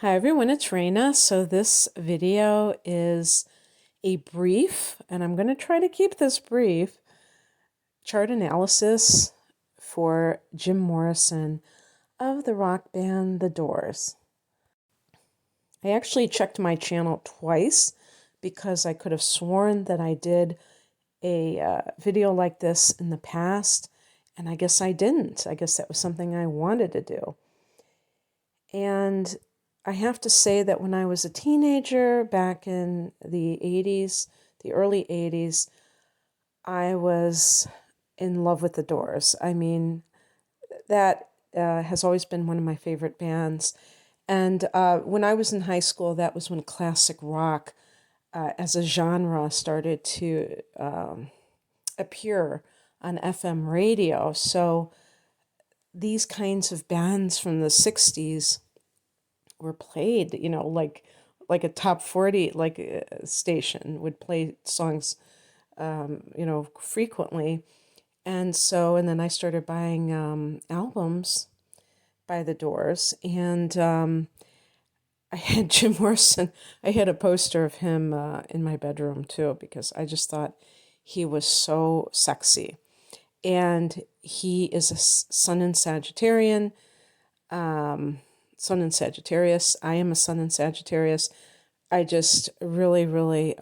Hi everyone, it's Raina. So this video is a brief, and I'm going to try to keep this brief, chart analysis for Jim Morrison of the rock band The Doors. I actually checked my channel twice because I could have sworn that I did a video like this in the past, and I guess I didn't. I guess that was something I wanted to do. And I have to say that when I was a teenager back in the 80s, the early 80s, I was in love with the Doors. I mean, that has always been one of my favorite bands. And when I was in high school, that was when classic rock as a genre started to appear on FM radio. So these kinds of bands from the 60s were played, like a top 40 station would play songs frequently. And then I started buying albums by the Doors, and I had Jim Morrison. I had a poster of him in my bedroom too, because I just thought he was so sexy. And he is a Sun in Sagittarian. Sun in Sagittarius. I am a Sun in Sagittarius. I just really, really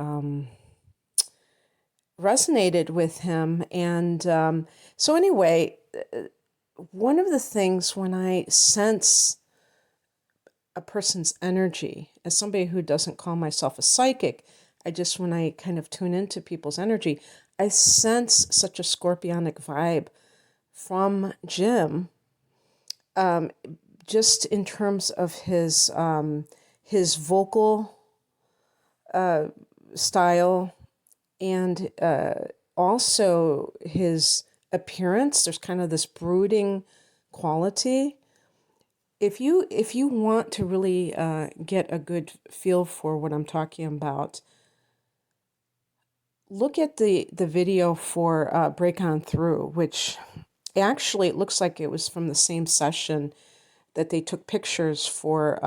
resonated with him. And so anyway, one of the things when I sense a person's energy, as somebody who doesn't call myself a psychic, when I kind of tune into people's energy, I sense such a scorpionic vibe from Jim, just in terms of his vocal style, and also his appearance. There's kind of this brooding quality. If you want to really get a good feel for what I'm talking about, look at the video for Break On Through, which actually it looks like it was from the same session that they took pictures for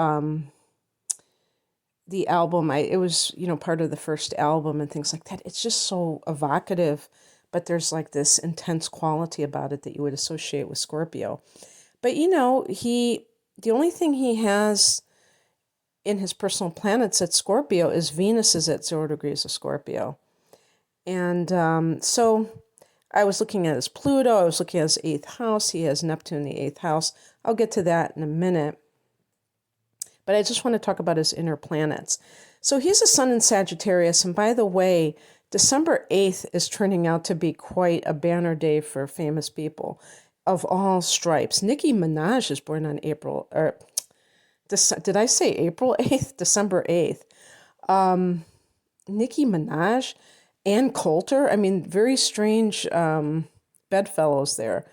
the album. It was, part of the first album and things like that. It's just so evocative, but there's like this intense quality about it that you would associate with Scorpio. But the only thing he has in his personal planets at Scorpio is Venus is at 0 degrees of Scorpio. And so I was looking at his Pluto, I was looking at his 8th house. He has Neptune in the 8th house. I'll get to that in a minute. But I just want to talk about his inner planets. So he's a Sun in Sagittarius. And by the way, December 8th is turning out to be quite a banner day for famous people of all stripes. Nicki Minaj is born on did I say April 8th? December 8th. Nicki Minaj, Ann Coulter. I mean, very strange bedfellows there.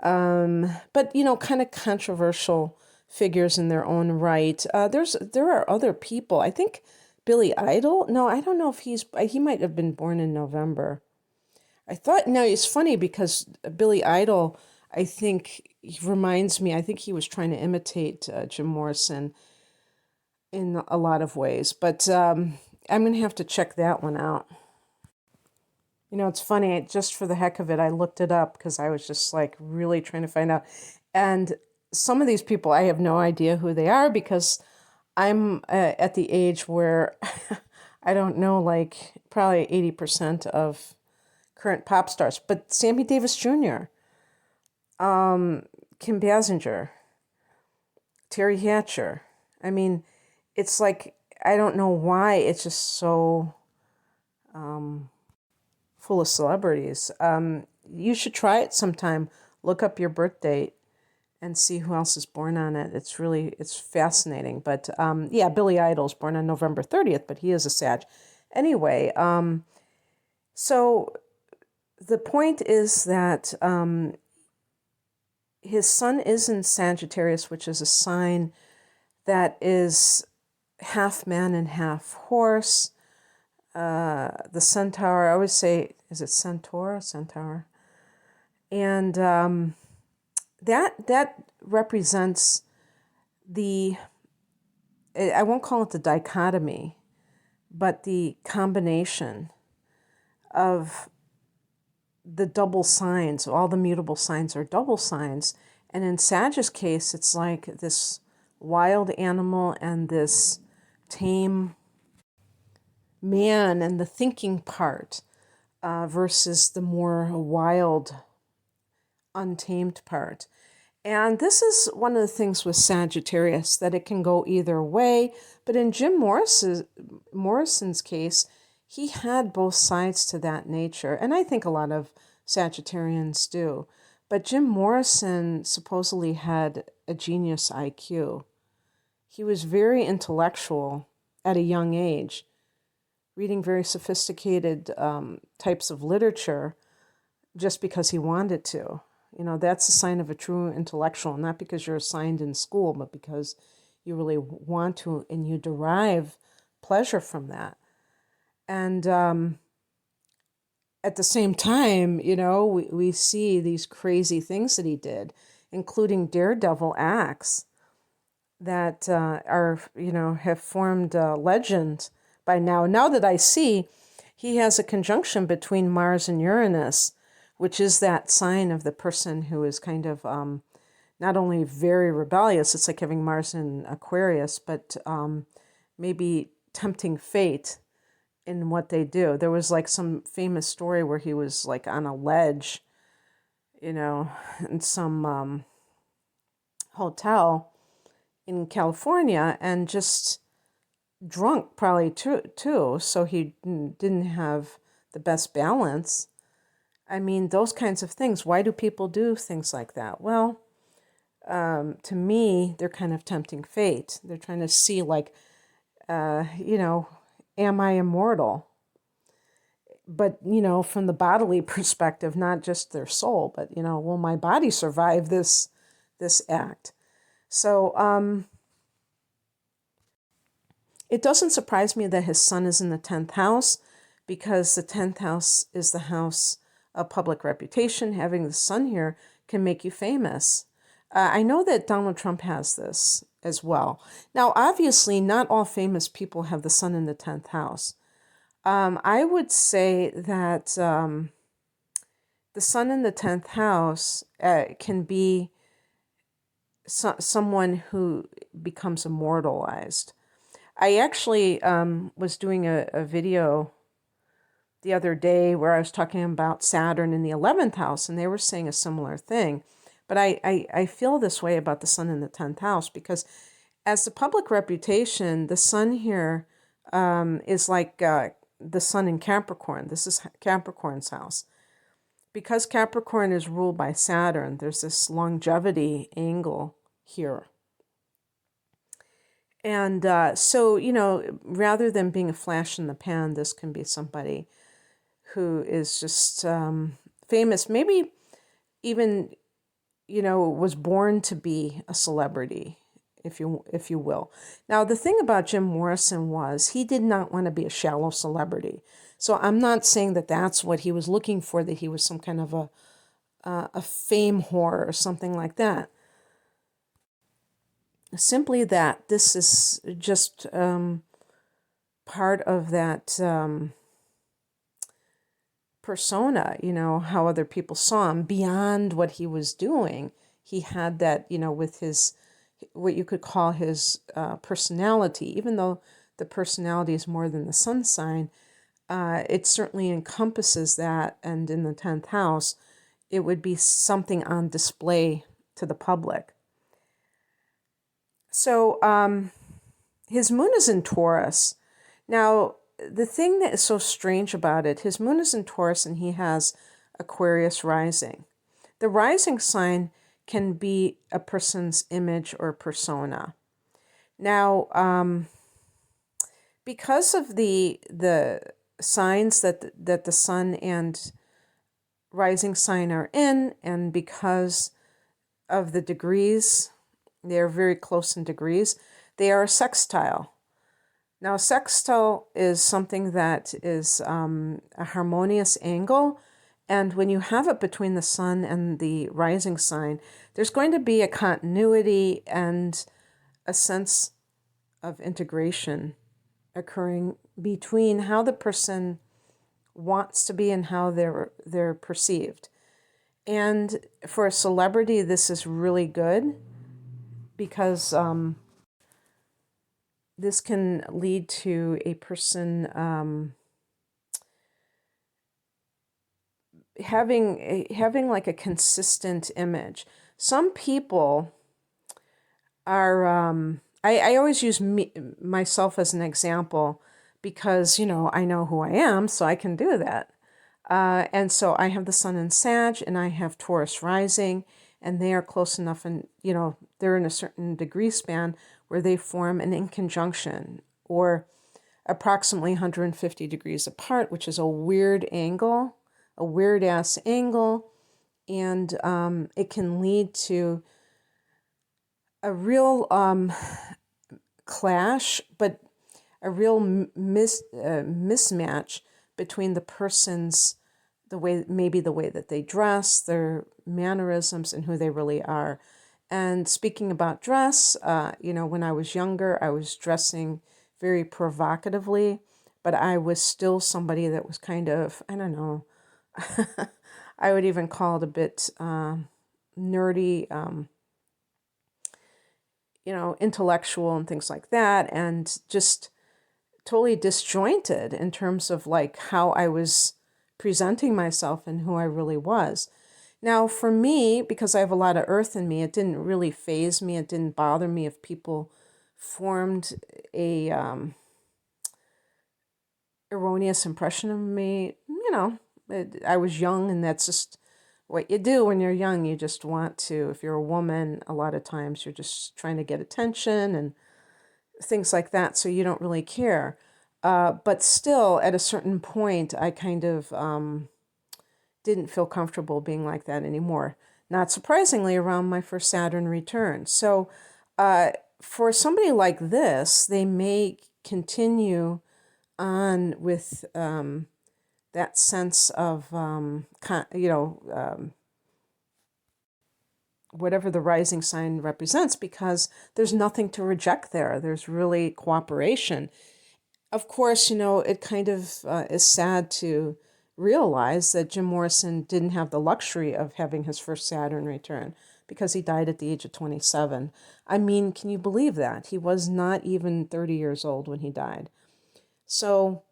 But, kind of controversial figures in their own right. There are other people. I think Billy Idol. No, I don't know if he might have been born in November. No, it's funny because Billy Idol, I think, he reminds me, I think he was trying to imitate Jim Morrison in a lot of ways. But I'm going to have to check that one out. It's funny, just for the heck of it, I looked it up because I was just like really trying to find out. And some of these people, I have no idea who they are because I'm at the age where I don't know, like probably 80% of current pop stars. But Sammy Davis Jr., Kim Basinger, Terry Hatcher. I mean, it's like, I don't know why it's just so full of celebrities. You should try it sometime. Look up your birth date and see who else is born on it. It's fascinating. But Billy Idol's born on November 30th, but he is a Sag. Anyway, so the point is that his sun is in Sagittarius, which is a sign that is half man and half horse. The centaur, I always say, is it centaur? Centaur. And that represents the I won't call it the dichotomy, but the combination of the double signs. All the mutable signs are double signs. And in Sagittarius' case, it's like this wild animal and this tame man and the thinking part versus the more wild, untamed part. And this is one of the things with Sagittarius, that it can go either way. But in Morrison's case, he had both sides to that nature. And I think a lot of Sagittarians do. But Jim Morrison supposedly had a genius IQ. He was very intellectual at a young age, reading very sophisticated types of literature just because he wanted to. You know, that's a sign of a true intellectual, not because you're assigned in school, but because you really want to and you derive pleasure from that. And at the same time, you know, we see these crazy things that he did, including daredevil acts that are, you know, have formed legend by now. Now that I see, he has a conjunction between Mars and Uranus, which is that sign of the person who is kind of not only very rebellious, it's like having Mars in Aquarius, but maybe tempting fate in what they do. There was like some famous story where he was like on a ledge, you know, in some hotel in California and just drunk probably too, so he didn't have the best balance. I mean, those kinds of things. Why do people do things like that? Well, to me, they're kind of tempting fate. They're trying to see, like, you know, am I immortal? But, you know, from the bodily perspective, not just their soul, but, you know, will my body survive this act? So it doesn't surprise me that his sun is in the 10th house, because the 10th house is the house of public reputation. Having the sun here can make you famous. I know that Donald Trump has this as well. Now, obviously, not all famous people have the sun in the 10th house. I would say that the sun in the 10th house can be someone who becomes immortalized. I actually was doing a video the other day where I was talking about Saturn in the 11th house, and they were saying a similar thing. But I feel this way about the sun in the 10th house, because as the public reputation, the sun here is like the sun in Capricorn. This is Capricorn's house. Because Capricorn is ruled by Saturn, there's this longevity angle here. And so, you know, rather than being a flash in the pan, this can be somebody who is just famous, maybe even, you know, was born to be a celebrity, if you will. Now, the thing about Jim Morrison was he did not want to be a shallow celebrity. So I'm not saying that that's what he was looking for, that he was some kind of a fame whore or something like that. Simply that this is just part of that persona, you know, how other people saw him beyond what he was doing. He had that, you know, with his, what you could call his personality, even though the personality is more than the sun sign, it certainly encompasses that. And in the 10th house, it would be something on display to the public. So his moon is in Taurus. Now, the thing that is so strange about it, his moon is in Taurus and he has Aquarius rising. The rising sign can be a person's image or persona. Now, because of the signs that the sun and rising sign are in, and because of the degrees, they're very close in degrees, they are a sextile. Now, sextile is something that is a harmonious angle, and when you have it between the sun and the rising sign, there's going to be a continuity and a sense of integration occurring between how the person wants to be and how they're perceived. And for a celebrity, this is really good because this can lead to a person having like a consistent image. Some people are, I always use myself as an example because, I know who I am, so I can do that. And so I have the sun in Sag and I have Taurus rising, and they are close enough, and, they're in a certain degree span where they form an inconjunction or approximately 150 degrees apart, which is a weird angle, a weird ass angle. And it can lead to a real clash, but a real mismatch between the person's, the way that they dress, their mannerisms, and who they really are. And speaking about dress, when I was younger, I was dressing very provocatively, but I was still somebody that was kind of, I don't know, I would even call it a bit nerdy, intellectual and things like that, and just totally disjointed in terms of like how I was presenting myself and who I really was. Now, for me, because I have a lot of earth in me, it didn't really faze me. It didn't bother me if people formed a erroneous impression of me. I was young, and that's just what you do when you're young. You just want to, if you're a woman, a lot of times you're just trying to get attention and things like that, so you don't really care. But still, at a certain point, I kind of didn't feel comfortable being like that anymore. Not surprisingly, around my first Saturn return. So for somebody like this, they may continue on with that sense of, whatever the rising sign represents, because there's nothing to reject there. There's really cooperation. Of course, it kind of is sad to realize that Jim Morrison didn't have the luxury of having his first Saturn return because he died at the age of 27. I mean, can you believe that? He was not even 30 years old when he died. So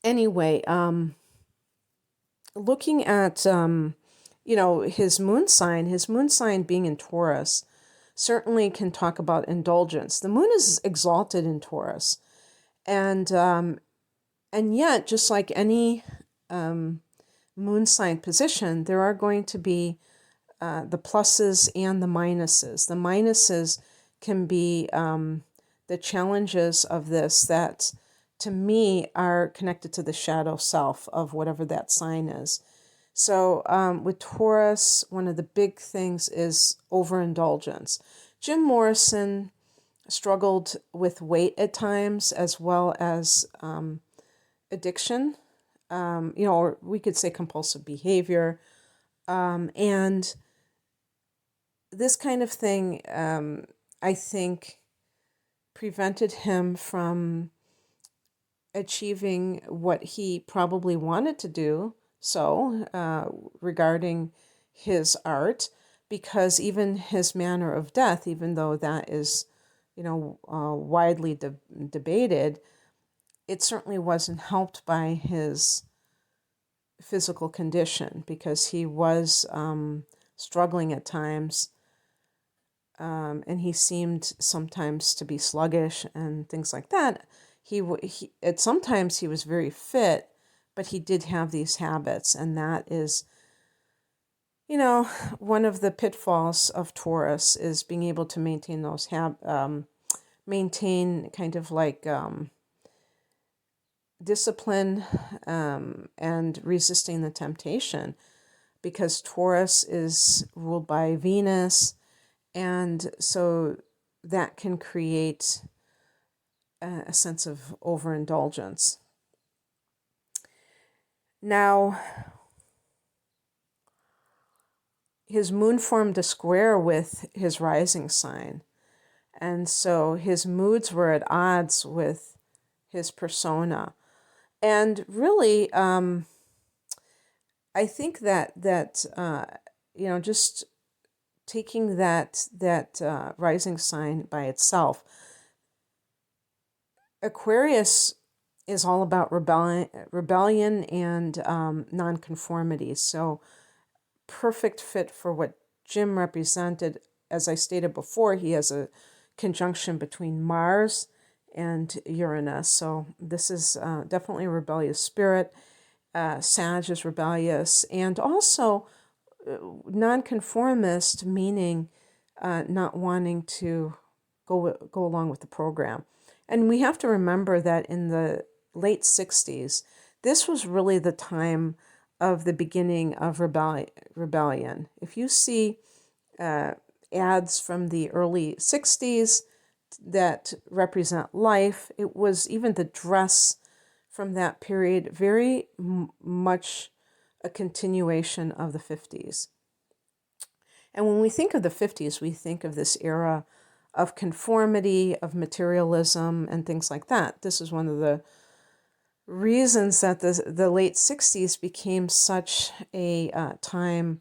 anyway, looking at, his moon sign being in Taurus certainly can talk about indulgence. The moon is exalted in Taurus. And yet, just like any moon sign position, there are going to be the pluses and the minuses. The minuses can be the challenges of this that, to me, are connected to the shadow self of whatever that sign is. So with Taurus, one of the big things is overindulgence. Jim Morrison struggled with weight at times, as well as addiction, or we could say compulsive behavior. And this kind of thing, I think, prevented him from achieving what he probably wanted to do, regarding his art, because even his manner of death, even though that is, widely debated, it certainly wasn't helped by his physical condition, because he was struggling at times, and he seemed sometimes to be sluggish and things like that. Sometimes he was very fit, but he did have these habits, and that is, one of the pitfalls of Taurus is being able to maintain those maintain kind of like discipline and resisting the temptation, because Taurus is ruled by Venus, and so that can create a sense of overindulgence. Now, his moon formed a square with his rising sign, And so his moods were at odds with his persona. And really, I think that just taking that rising sign by itself, Aquarius is all about rebellion and nonconformity. So perfect fit for what Jim represented. As I stated before, he has a conjunction between Mars and Uranus. So this is definitely a rebellious spirit. Sag is rebellious, and also nonconformist, meaning not wanting to go along with the program. And we have to remember that in the late 60s, this was really the time of the beginning of rebellion. If you see ads from the early 60s that represent life, it was even the dress from that period, very much a continuation of the 50s. And when we think of the 50s, we think of this era of conformity, of materialism, and things like that. This is one of the reasons that the late 60s became such a time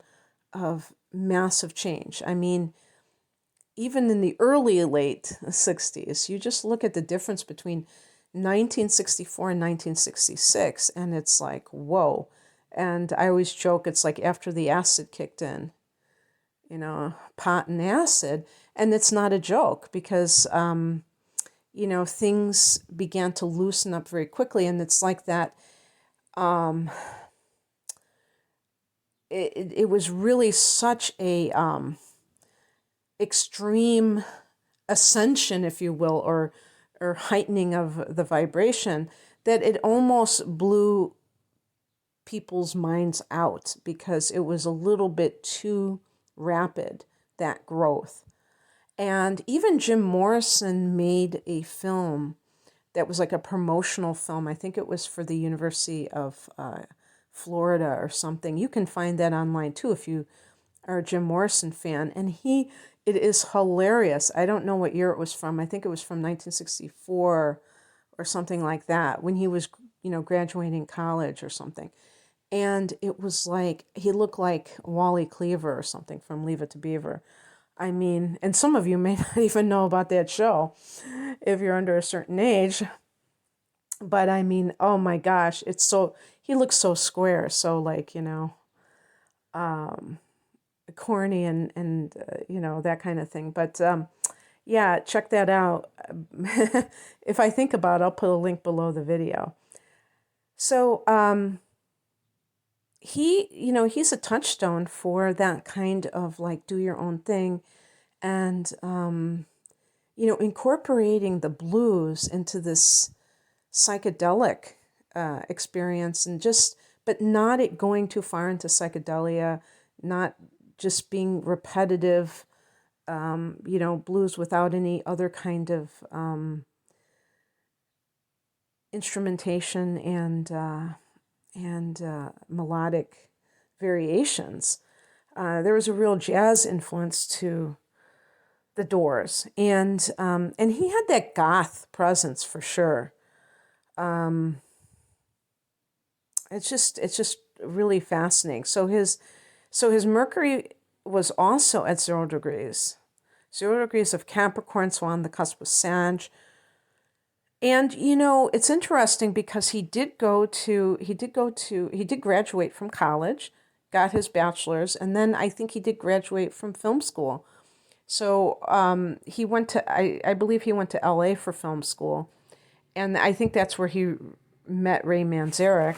of massive change. I mean, even in the early late 60s, you just look at the difference between 1964 and 1966, and it's like, whoa. And I always joke, it's like after the acid kicked in, pot and acid. And it's not a joke because, things began to loosen up very quickly. And it's like that, it was really such a extreme ascension, if you will, or heightening of the vibration, that it almost blew people's minds out because it was a little bit too rapid, that growth. And even Jim Morrison made a film that was like a promotional film. I think it was for the University of Florida or something. You can find that online too if you are a Jim Morrison fan. And it is hilarious. I don't know what year it was from. I think it was from 1964 or something like that, when he was, graduating college or something. And it was like, he looked like Wally Cleaver or something from Leave It to Beaver. I mean, and some of you may not even know about that show if you're under a certain age. But I mean, oh my gosh, he looks so square, so like, corny and that kind of thing. But yeah, check that out. If I think about it, I'll put a link below the video. So he's a touchstone for that kind of like do your own thing, and incorporating the blues into this psychedelic experience, and but not it going too far into psychedelia, not just being repetitive, blues without any other kind of instrumentation and melodic variations. There was a real jazz influence to the Doors, and he had that goth presence for sure. It's just really fascinating. So his Mercury was also at 0 degrees. 0 degrees of Capricorn, so on the cusp of Sag. And, it's interesting because he did graduate from college, got his bachelor's, and then I think he did graduate from film school. So he went to, I believe he went to LA for film school. And I think that's where he met Ray Manzarek.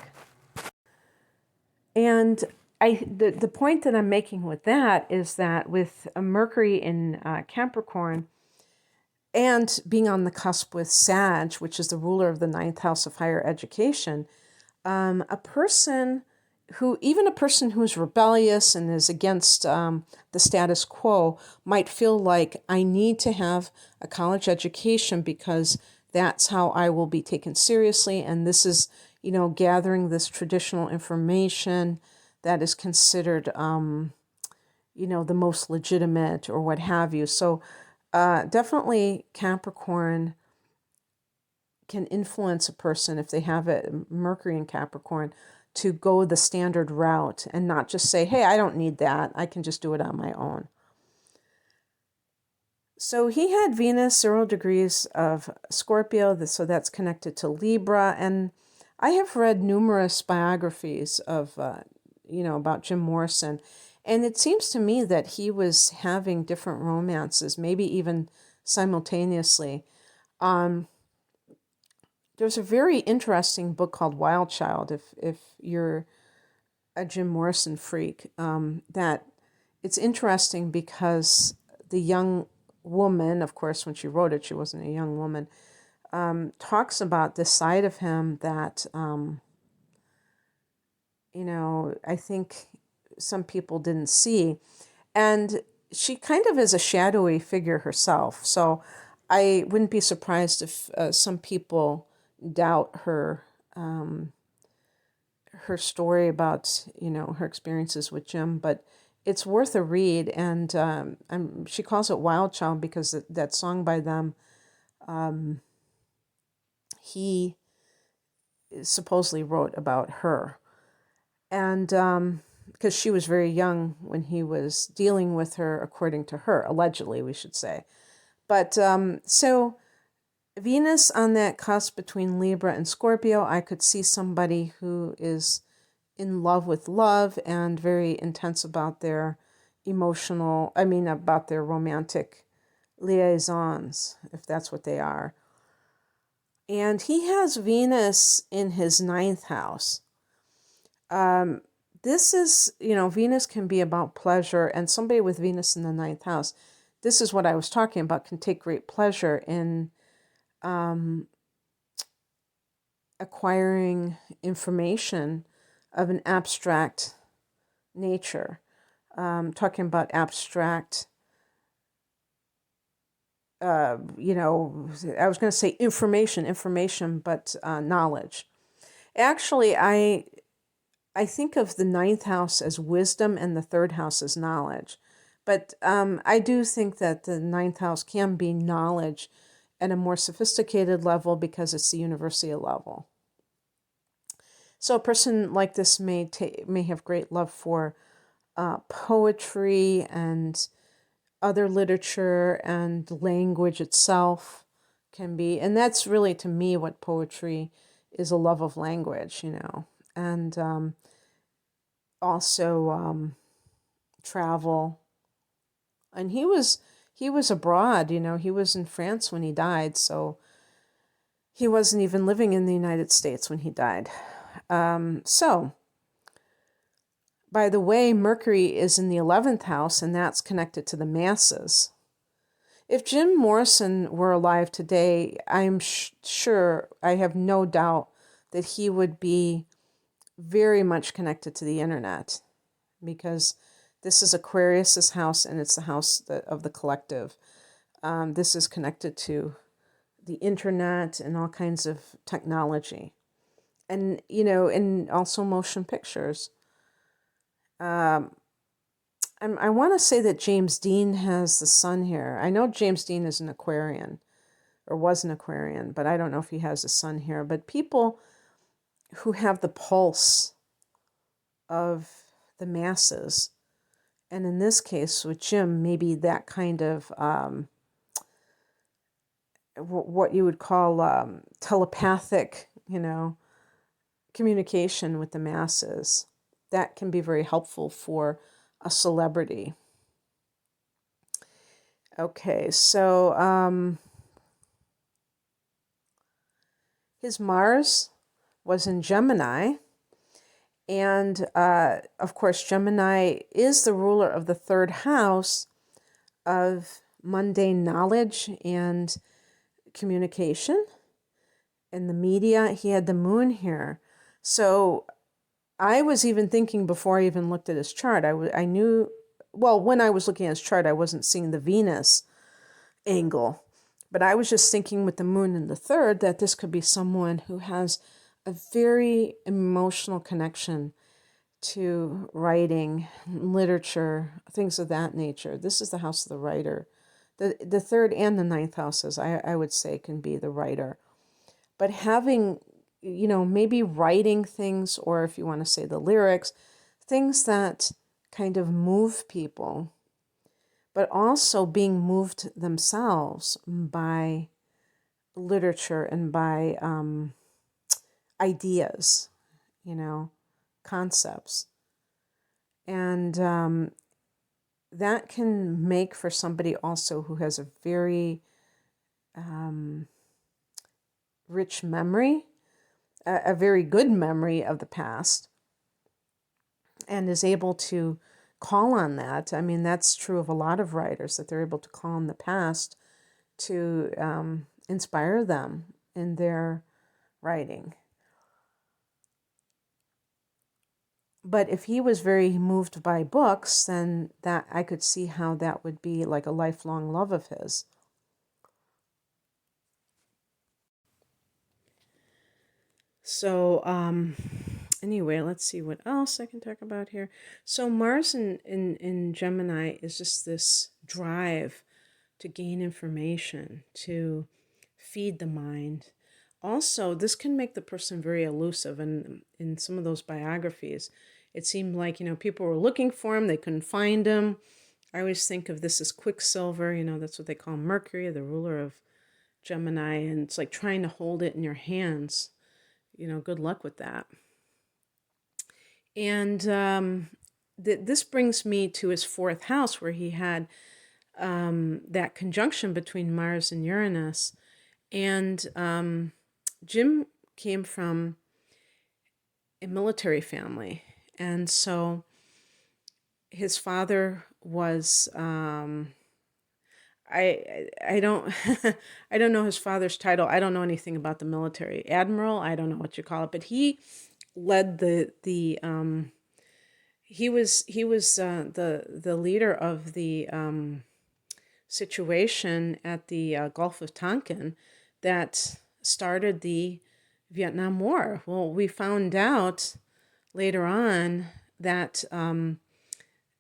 And the point that I'm making with that is that with Mercury in Capricorn and being on the cusp with Sag, which is the ruler of the 9th house of higher education, a person who's rebellious and is against the status quo might feel like, I need to have a college education because that's how I will be taken seriously. And this is, gathering this traditional information that is considered, the most legitimate or what have you. So Definitely Capricorn can influence a person if they have Mercury in Capricorn to go the standard route and not just say, hey, I don't need that. I can just do it on my own. So he had Venus 0 degrees of Scorpio, so that's connected to Libra. And I have read numerous biographies of, about Jim Morrison. And it seems to me that he was having different romances, maybe even simultaneously. There's a very interesting book called Wild Child, if you're a Jim Morrison freak, that it's interesting because the young woman, of course, when she wrote it, she wasn't a young woman, talks about this side of him that, I think some people didn't see. And she kind of is a shadowy figure herself. So I wouldn't be surprised if some people doubt her her story about her experiences with Jim, but it's worth a read. And she calls it Wild Child because that song by them, he supposedly wrote about her, and because she was very young when he was dealing with her, according to her, allegedly, we should say. But so Venus on that cusp between Libra and Scorpio, I could see somebody who is in love with love and very intense about their about their romantic liaisons, if that's what they are. And he has Venus in his 9th house. This is, Venus can be about pleasure, and somebody with Venus in the 9th house, this is what I was talking about, can take great pleasure in acquiring information of an abstract nature. Talking about abstract, I was going to say information, but knowledge. Actually, I think of the 9th house as wisdom and the 3rd house as knowledge. But I do think that the 9th house can be knowledge at a more sophisticated level because it's the university level. So a person like this may have great love for poetry and other literature, and language itself can be. And that's really, to me, what poetry is, a love of language, and also travel. And he was abroad, he was in France when he died, so he wasn't even living in the United States when he died. So, by the way, Mercury is in the 11th house, and that's connected to the masses. If Jim Morrison were alive today, I'm sure, I have no doubt, that he would be very much connected to the internet, because this is Aquarius's house, and it's the house of the collective. This is connected to the internet and all kinds of technology, and and also motion pictures. I want to say that James Dean has the sun here. I know James Dean is an Aquarian, or was an Aquarian, but I don't know if he has the sun here. But people who have the pulse of the masses, and in this case with Jim, maybe that kind of what you would call telepathic, communication with the masses, that can be very helpful for a celebrity. Okay, so his Mars was in Gemini, and of course Gemini is the ruler of the 3rd house of mundane knowledge and communication and the media. He had the moon here. So I was even thinking, before I even looked at his chart, I knew, well, when I was looking at his chart, I wasn't seeing the Venus angle, but I was just thinking with the moon in the 3rd that this could be someone who has a very emotional connection to writing, literature, things of that nature. This is the house of the writer, The third and the ninth houses, I would say, can be the writer. But having, maybe writing things, or if you want to say the lyrics, things that kind of move people, but also being moved themselves by literature and by ideas, concepts. And that can make for somebody also who has a very rich memory, a very good memory of the past, and is able to call on that. I mean, that's true of a lot of writers, that they're able to call on the past to inspire them in their writing. But if he was very moved by books, then that I could see how that would be like a lifelong love of his. So anyway, let's see what else I can talk about here. So Mars in Gemini is just this drive to gain information, to feed the mind. Also, this can make the person very elusive. And in some of those biographies, it seemed like, people were looking for him, they couldn't find him. I always think of this as Quicksilver, that's what they call Mercury, the ruler of Gemini. And it's like trying to hold it in your hands. Good luck with that. And this brings me to his fourth house, where he had that conjunction between Mars and Uranus. And Jim came from a military family. And so his father was, I don't I don't know his father's title. I don't know anything about the military. Admiral, I don't know what you call it, but he led the he was the leader of the situation at the Gulf of Tonkin that started the Vietnam War. Well, we found out later on that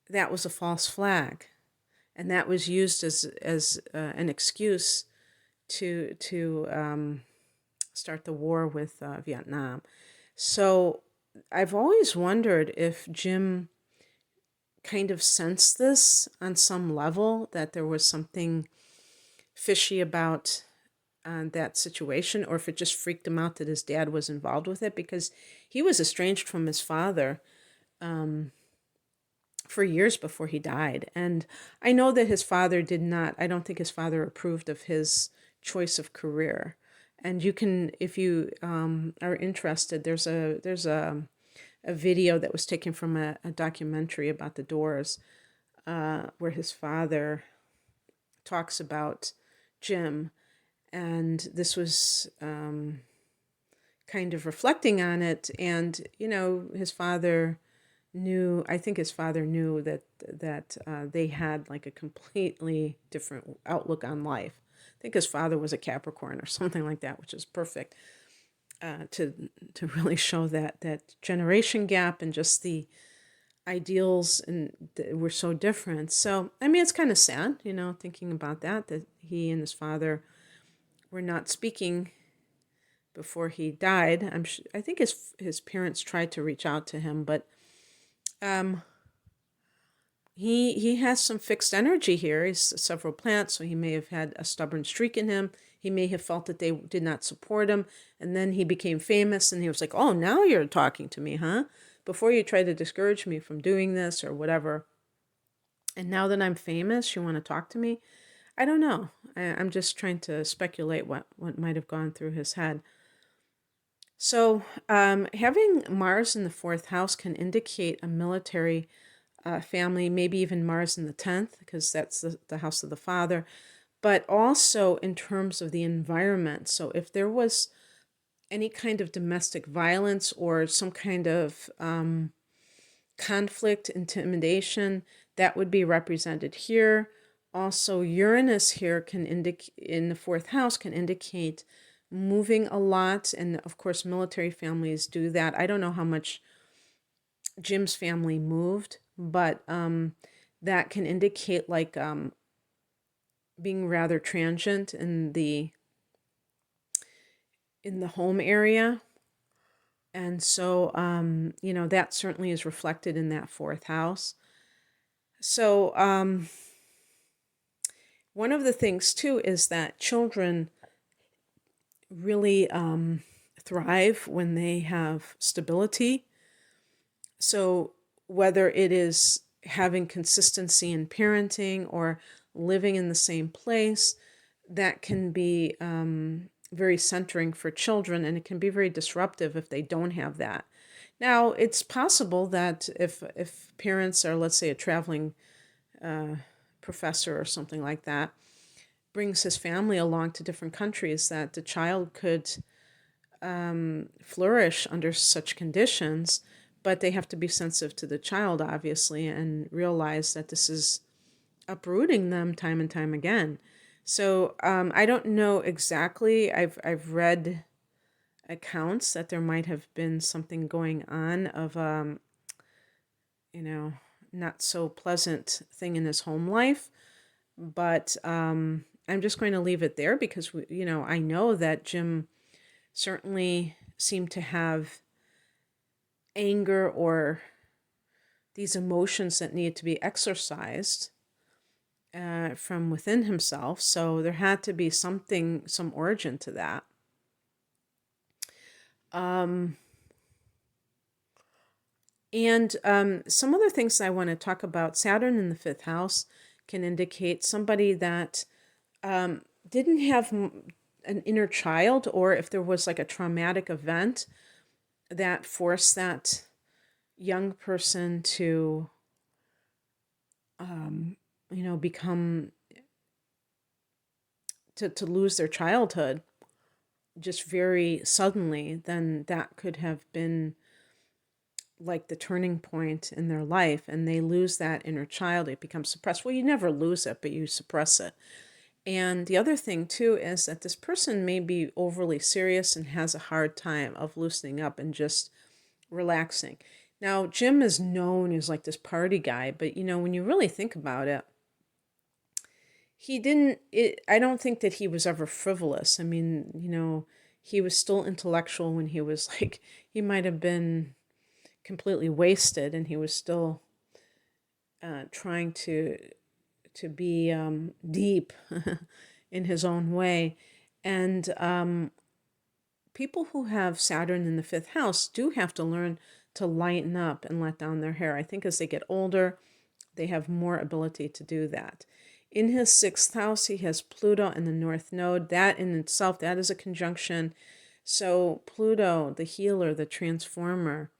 that was a false flag, and that was used as an excuse to start the war with Vietnam. So I've always wondered if Jim kind of sensed this on some level, that there was something fishy about that situation, or if it just freaked him out that his dad was involved with it, because he was estranged from his father for years before he died. And I know that his father I don't think his father approved of his choice of career. And you can, if you are interested, there's a video that was taken from a documentary about the Doors, where his father talks about Jim. And this was kind of reflecting on it. And, his father knew, I think his father knew that they had like a completely different outlook on life. I think his father was a Capricorn or something like that, which is perfect to really show that generation gap, and just the ideals were so different. So, I mean, it's kind of sad, thinking about that he and his father were not speaking before he died. I think his parents tried to reach out to him, but he has some fixed energy here. He's several plants, so he may have had a stubborn streak in him. He may have felt that they did not support him, and then he became famous, and he was like, oh, now you're talking to me, huh? Before you tried to discourage me from doing this or whatever, and now that I'm famous, you want to talk to me? I don't know. I'm just trying to speculate what might have gone through his head. So having Mars in the fourth house can indicate a military family, maybe even Mars in the 10th, because that's the house of the father, but also in terms of the environment. So if there was any kind of domestic violence or some kind of conflict, intimidation, that would be represented here. Also, Uranus here can indicate, in the fourth house, can indicate moving a lot. And of course, military families do that. I don't know how much Jim's family moved, but that can indicate like being rather transient in the home area. And so, that certainly is reflected in that fourth house. So, one of the things too is that children really thrive when they have stability. So, whether it is having consistency in parenting or living in the same place, that can be very centering for children, and it can be very disruptive if they don't have that. Now, it's possible that if parents are, let's say, a traveling professor or something like that, brings his family along to different countries, that the child could flourish under such conditions, but they have to be sensitive to the child, obviously, and realize that this is uprooting them time and time again. So I don't know exactly. I've read accounts that there might have been something going on of not so pleasant thing in his home life, but I'm just going to leave it there because I know that Jim certainly seemed to have anger or these emotions that need to be exorcised from within himself. So there had to be some origin to that. And some other things I want to talk about. Saturn in the fifth house can indicate somebody that didn't have an inner child, or if there was like a traumatic event that forced that young person to become to lose their childhood just very suddenly, then that could have been like the turning point in their life, and they lose that inner child. It becomes suppressed. Well, you never lose it, but you suppress it. And the other thing too is that this person may be overly serious and has a hard time of loosening up and just relaxing. Now, Jim is known as like this party guy, but when you really think about it, I don't think that he was ever frivolous. I mean, he was still intellectual when he was like, he might have been completely wasted, and he was still trying to be deep in his own way. And people who have Saturn in the fifth house do have to learn to lighten up and let down their hair. I think as they get older, they have more ability to do that. In his sixth house, he has Pluto in the north node. That in itself, that is a conjunction. So Pluto, the healer, the transformer,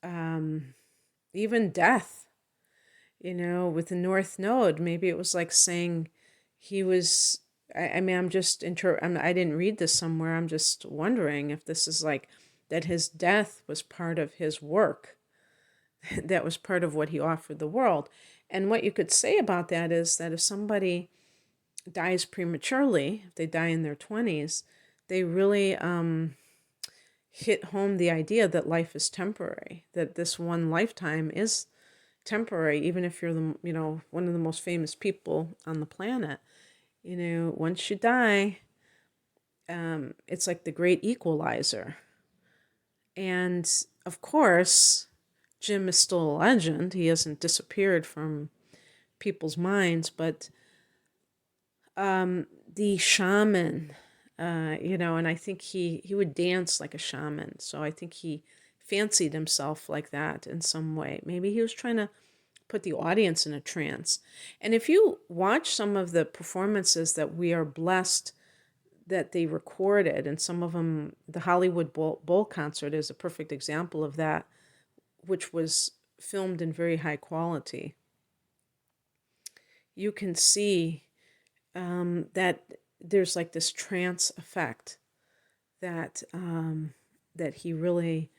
even death, with the north node, maybe it was like saying he was, I mean, I didn't read this somewhere. I'm just wondering if this is like that his death was part of his work. That was part of what he offered the world. And what you could say about that is that if somebody dies prematurely, if they die in their 20s, they really hit home the idea that life is temporary, that this one lifetime is temporary, even if you're one of the most famous people on the planet. Once you die, it's like the great equalizer. And of course, Jim is still a legend. He hasn't disappeared from people's minds, but the shaman, and I think he would dance like a shaman. So I think he fancied himself like that in some way. Maybe he was trying to put the audience in a trance. And if you watch some of the performances that we are blessed that they recorded, and some of them, the Hollywood Bowl concert is a perfect example of that, which was filmed in very high quality. You can see that there's like this trance effect that he really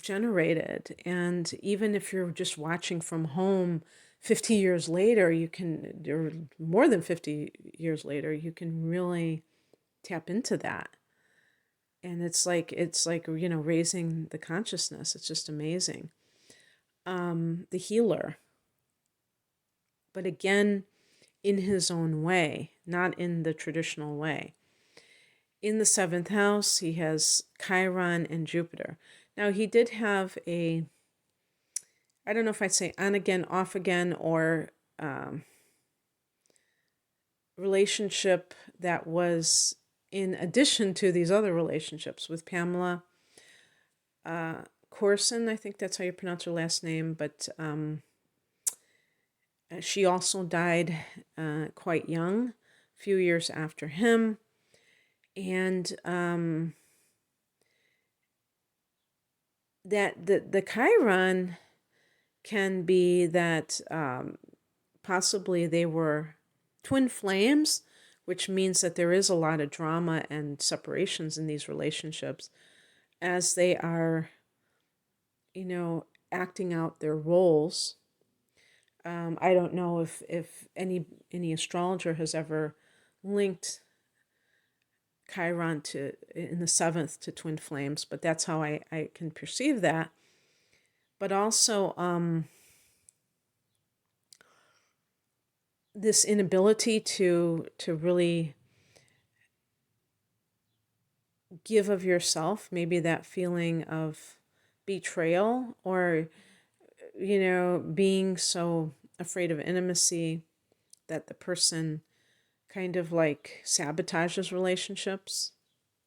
generated. And even if you're just watching from home 50 years later, or more than 50 years later, you can really tap into that. And it's like raising the consciousness. It's just amazing. The healer. But again, in his own way, not in the traditional way. In the 7th house, he has Chiron and Jupiter. Now, he did have a, I don't know if I'd say on again, off again, or relationship that was in addition to these other relationships with Pamela Corson. I think that's how you pronounce her last name, but she also died quite young, a few years after him. And that the Chiron can be that possibly they were twin flames, which means that there is a lot of drama and separations in these relationships as they are, acting out their roles. I don't know if any astrologer has ever linked Chiron in the 7th to twin flames, but that's how I can perceive that. But also this inability to really give of yourself, maybe that feeling of betrayal, or being so afraid of intimacy that the person kind of like sabotages relationships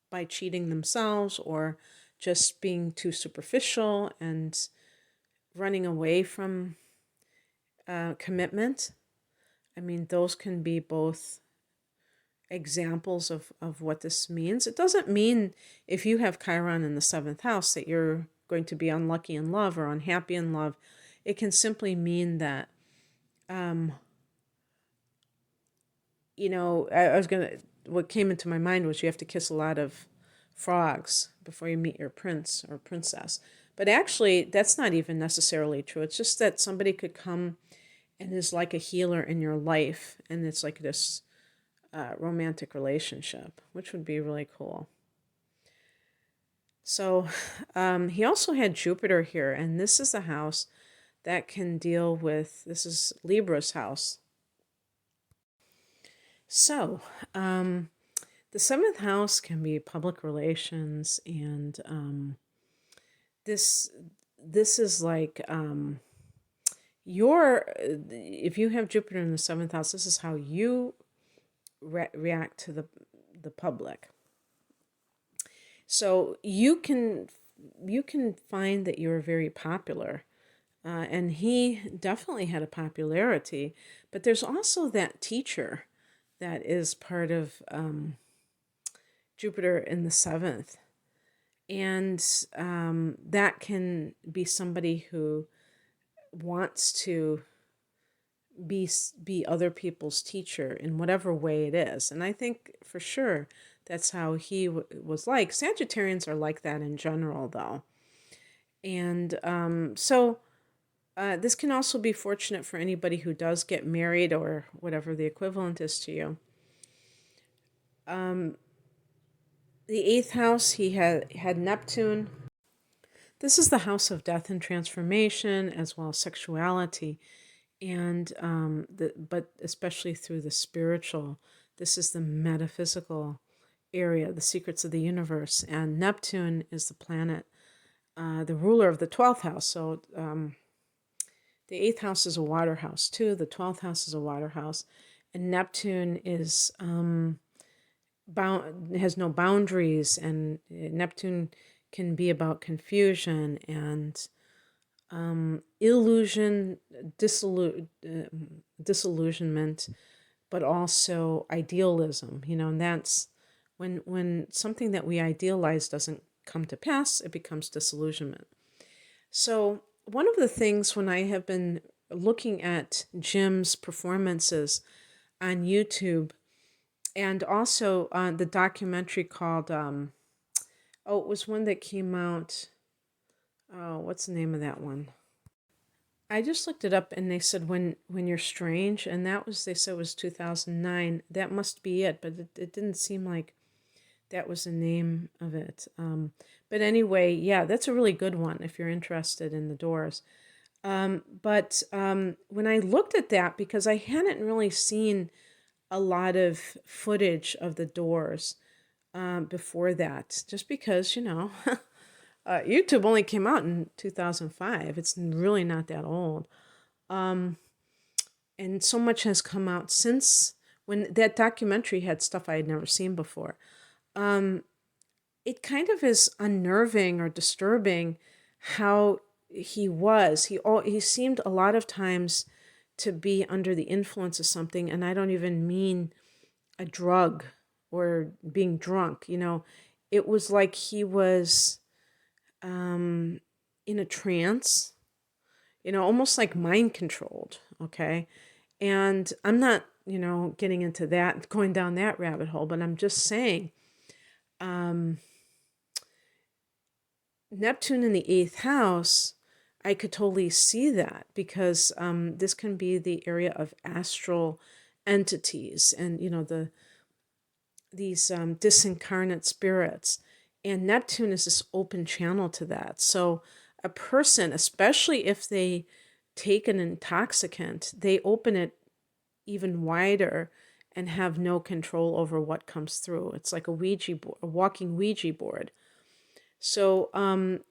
by cheating themselves, or just being too superficial and running away from commitment. I mean, those can be both examples of what this means. It doesn't mean if you have Chiron in the 7th house that you're going to be unlucky in love or unhappy in love. It can simply mean that, what came into my mind was you have to kiss a lot of frogs before you meet your prince or princess. But actually, that's not even necessarily true. It's just that somebody could come and is like a healer in your life, and it's like this romantic relationship, which would be really cool. So he also had Jupiter here, and this is the house that can deal with, this is Libra's house. So the 7th house can be public relations, and this is like if you have Jupiter in the 7th house, this is how you react to the public. So you can find that you're very popular, and he definitely had a popularity. But there's also that teacher that is part of Jupiter in the 7th, and that can be somebody who wants to be other people's teacher in whatever way it is. And I think for sure that's how he was like. Sagittarians are like that in general, though. And this can also be fortunate for anybody who does get married, or whatever the equivalent is to you. The 8th house, he had Neptune. This is the house of death and transformation, as well as sexuality. And but especially through the spiritual, this is the metaphysical area, the secrets of the universe. And Neptune is the planet, the ruler of the 12th house. So the 8th house is a water house too. The 12th house is a water house, and Neptune is has no boundaries, and Neptune can be about confusion and illusion, disillusionment, but also idealism. And that's when something that we idealize doesn't come to pass, it becomes disillusionment. So one of the things, when I have been looking at Jim's performances on YouTube, and also the documentary called, it was one that came out, what's the name of that one? I just looked it up, and they said when you're strange, and they said was 2009. That must be it, but it didn't seem like that was the name of it. But anyway, yeah, that's a really good one if you're interested in the doors. But when I looked at that, because I hadn't really seen a lot of footage of the doors before that, just because, YouTube only came out in 2005. It's really not that old. Um, and so much has come out since when that documentary had stuff I had never seen before. Um, it kind of is unnerving or disturbing how he was. He seemed a lot of times to be under the influence of something, and I don't even mean a drug or being drunk. It was like he was in a trance, almost like mind controlled. Okay. And I'm not, getting into that, going down that rabbit hole, but I'm just saying, um, Neptune in the eighth house, I could totally see that because this can be the area of astral entities and, these disincarnate spirits. And Neptune is this open channel to that. So a person, especially if they take an intoxicant, they open it even wider and have no control over what comes through. It's like a Ouija board, a walking Ouija board. So, I'm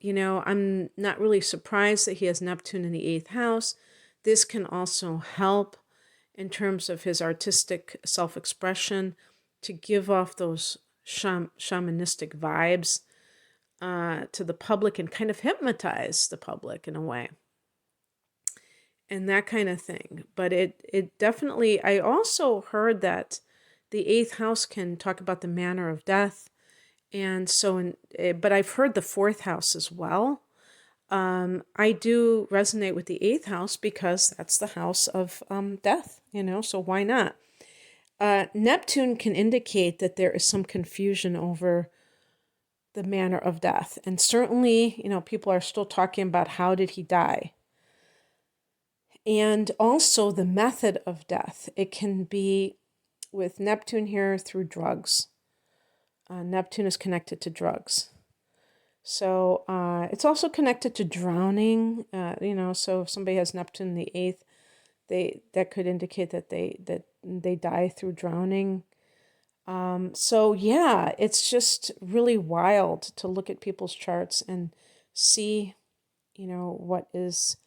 not really surprised that he has Neptune in the eighth house. This can also help in terms of his artistic self-expression to give off those shamanistic vibes to the public and kind of hypnotize the public in a way. And that kind of thing. But it definitely, I also heard that the eighth house can talk about the manner of death. And so, but I've heard the fourth house as well. I do resonate with the eighth house because that's the house of death, so why not? Neptune can indicate that there is some confusion over the manner of death. And certainly, people are still talking about how did he die? And also the method of death. It can be with Neptune here through drugs. Neptune is connected to drugs. So it's also connected to drowning. So if somebody has Neptune in the eighth, that could indicate that they die through drowning. So yeah, it's just really wild to look at people's charts and see, what is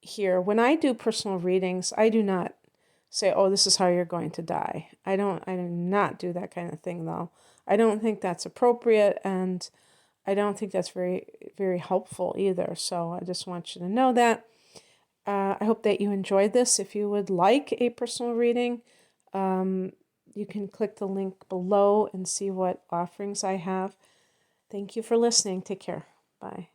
here. When I do personal readings, I do not say, oh, this is how you're going to die. I do not do that kind of thing, though. I don't think that's appropriate, and I don't think that's very, very helpful either. So I just want you to know that. I hope that you enjoyed this. If you would like a personal reading, you can click the link below and see what offerings I have. Thank you for listening. Take care. Bye.